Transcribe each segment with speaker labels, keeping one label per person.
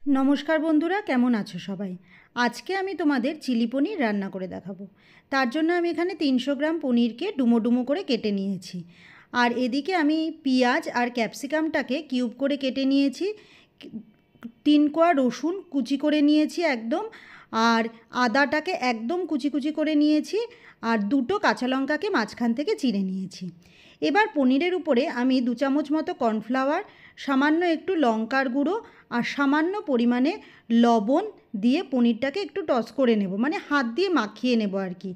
Speaker 1: नमस्कार बंधुरा केमन आछो सबाई। आज के आमी तोमादेर चिली पनीर रान्ना करे देखाबो। तार जोन्नो आमी एखाने 300 ग्राम पनीर के डुमो डुमो करे केटे नियेछि और एदिके आमी पिंयाज और क्यापसिकामटाके किউব करे केटे नियेछि। 3 कोয়া रसुन कुचि करे नियेछि एकदम, और आदाटाके एकदम कुचि कुचि करे नियेछि और दुटो काँचा लंकाके माझखान थेके चिरे नियेछि। एबार पनीरेर उपरे आमी 2 चामच मतो कर्नफ्लावर, सामान्य एकटू लंकार गुड़ो और सामान्य परिमाणे लवण दिए पनीरटाके एकटू टस करे नेब, माने हाथ दिए माखिए नेब आर कि।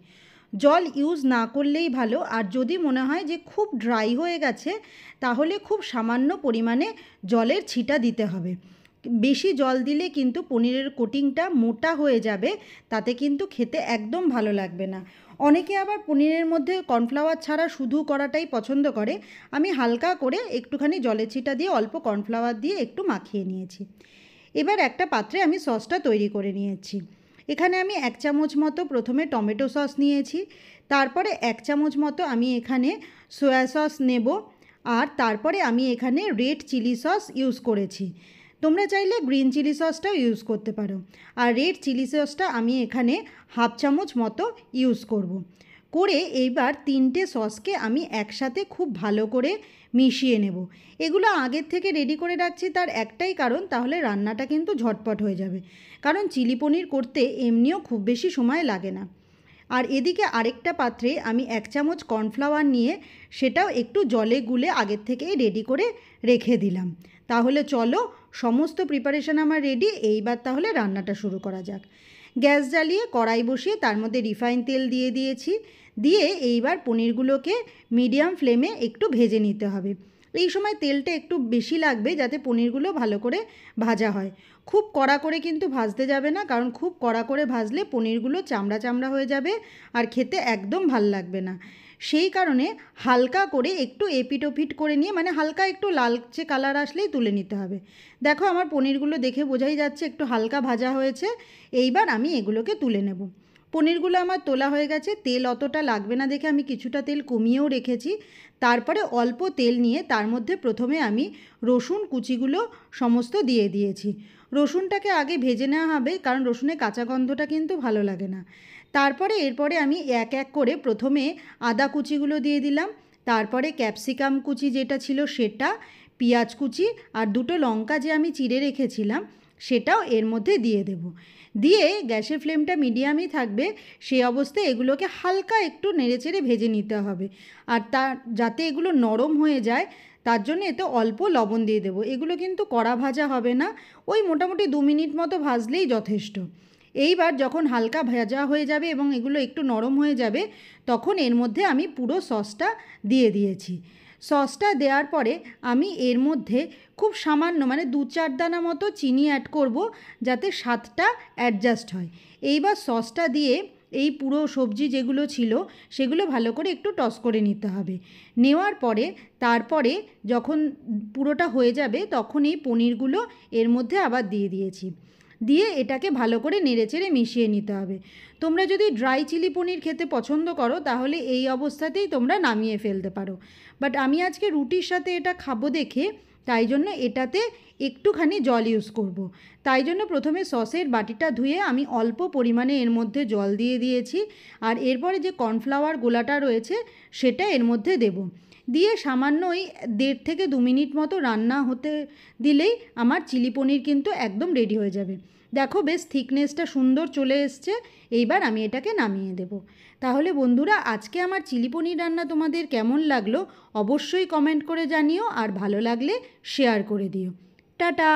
Speaker 1: जल यूज ना करलेई भालो, और यदि मने हय जे खूब ड्राई हये गेछे ताहले खूब सामान्य परिमाणे जलेर छिटा दिते हबे। बेशी जल दिले किन्तु पनीरेर कोटिंगटा मोटा हये जाबे, ताते किन्तु खेते एकदम भालो लागबे ना। अनेके आबार पनीरेर मध्य कर्नफ्लावर छाड़ा शुधु कराटाई पछंद करे। आमी हालका करे एकटूखानी जलेर छिटा दिए अल्प कर्नफ्लावर दिए एकटू माखिए नियेछि। एबार एकटा पात्रे आमी ससटा तैरी करे नियेछि। एखाने आमी 1 चामच मतो प्रथमे टमेटो सस नियेछि, तारपरे 1 चामच मतो आमी एखाने सोया सस नेब, और तारपरे आमी एखाने रेड चिली सस यूज करेछि। তোমরা চাইলে গ্রিন চিলি সসটাও ইউজ করতে পারো। আর রেড চিলি সসটা আমি এখানে হাফ চামচ মতো ইউজ করব। করে এইবার 3টে সসকে আমি একসাথে খুব ভালো করে মিশিয়ে নেব। এগুলো আগের থেকে রেডি করে রাখছি তার একটাই কারণ, তাহলে রান্নাটা কিন্তু ঝটপট হয়ে যাবে। কারণ চিলি পনির করতে এমনিও খুব বেশি সময় লাগে না। আর এদিকে আরেকটা পাত্রে আমি 1 চামচ কর্নফ্লাওয়ার নিয়ে সেটাও একটু জলে গুলে আগের থেকেই রেডি করে রেখে দিলাম। তাহলে চলো সমস্ত প্রিপারেশন আমার রেডি। এইবার তাহলে রান্নাটা শুরু করা যাক। গ্যাস জ্বালিয়ে কড়াই বসিয়ে তার মধ্যে রিফাইন তেল দিয়ে দিয়েছি। দিয়ে এইবার পনিরগুলোকে মিডিয়াম ফ্লেমে একটু ভেজে নিতে হবে। এই সময় তেলটা একটু বেশি লাগবে যাতে পনিরগুলো ভালো করে ভাজা হয়। খুব কড়া করে কিন্তু ভাজতে যাবে না, কারণ খুব কড়া করে ভাজলে পনিরগুলো চামড়া চামড়া হয়ে যাবে আর খেতে একদম ভাল লাগবে না। সেই কারণে হালকা করে একটু এপিট ওপিট করে নিয়ে, মানে হালকা একটু লালচে কালার আসলেই তুলে নিতে হবে। দেখো আমার পনিরগুলো দেখে বোঝাই যাচ্ছে একটু হালকা ভাজা হয়েছে। এইবার আমি এগুলোকে তুলে নেব। পনিরগুলো আমার তোলা হয়ে গেছে। তেল অতটা লাগবে না দেখে আমি কিছুটা তেল কমিয়েও রেখেছি। তারপরে অল্প তেল নিয়ে তার মধ্যে প্রথমে আমি রসুন কুচিগুলো সমস্ত দিয়ে দিয়েছি। রসুনটাকে আগে ভেজে নেওয়া হবে, কারণ রসুনের কাঁচা গন্ধটা কিন্তু ভালো লাগে না। তারপরে এরপরে আমি এক এক করে প্রথমে আদা কুচিগুলো দিয়ে দিলাম, তারপরে ক্যাপসিকাম কুচি যেটা ছিল সেটা, পেঁয়াজ কুচি আর দুটো লঙ্কা যে আমি চিড়ে রেখেছিলাম সেটাও এর মধ্যে দিয়ে দেব। দিয়ে গ্যাসের ফ্লেমটা মিডিয়ামই থাকবে। সেই অবস্থায় এগুলোকে হালকা একটু নেড়েচেড়ে ভেজে নিতে হবে। আর যাতে এগুলো নরম হয়ে যায় তার জন্য এতে অল্প লবণ দিয়ে দেবো। এগুলো কিন্তু কড়া ভাজা হবে না, ওই মোটামুটি 2 মিনিট মতো ভাজলেই যথেষ্ট। এইবার যখন হালকা ভাজা হয়ে যাবে এবং এগুলো একটু নরম হয়ে যাবে, তখন এর মধ্যে আমি পুরো সসটা দিয়ে দিয়েছি। সসটা দেওয়ার পরে আমি এর মধ্যে খুব সামান্য, মানে 2-4 দানা মতো চিনি অ্যাড করব, যাতে স্বাদটা অ্যাডজাস্ট হয়। এইবার সসটা দিয়ে এই পুরো সবজি যেগুলো ছিল সেগুলো ভালো করে একটু টস করে নিতে হবে। নেওয়ার পরে তারপরে যখন পুরোটা হয়ে যাবে তখন এই পনিরগুলো এর মধ্যে আবার দিয়ে দিয়েছি। দিয়ে এটাকে ভালো করে নেড়েচেড়ে মিশিয়ে নিতে হবে। তোমরা যদি ড্রাই চিলি পনির খেতে পছন্দ করো তাহলে এই অবস্থাতেই তোমরা নামিয়ে ফেলতে পারো, বাট আমি আজকে রুটির সাথে এটা খাবো দেখে তাই জন্য এটাতে একটুখানি জল ইউজ করব। তাই জন্য প্রথমে সসের বাটিটা ধুয়ে আমি অল্প পরিমাণে এর মধ্যে জল দিয়ে দিয়েছি, আর এরপরে যে কর্নফ্লাওয়ার গোলাটা রয়েছে সেটা এর মধ্যে দেব। দিয়ে সামান্য ওই 1.5 থেকে 2 মিনিট মতো রান্না হতে দিলেই আমার চিলি পনির কিন্তু একদম রেডি হয়ে যাবে। দেখো বেশ থিকনেসটা সুন্দর চলে এসছে। এইবার আমি এটাকে নামিয়ে দেব। তাহলে বন্ধুরা, আজকে আমার চিলি পনির রান্না তোমাদের কেমন লাগলো অবশ্যই কমেন্ট করে জানিও, আর ভালো লাগলে শেয়ার করে দিও। টাটা।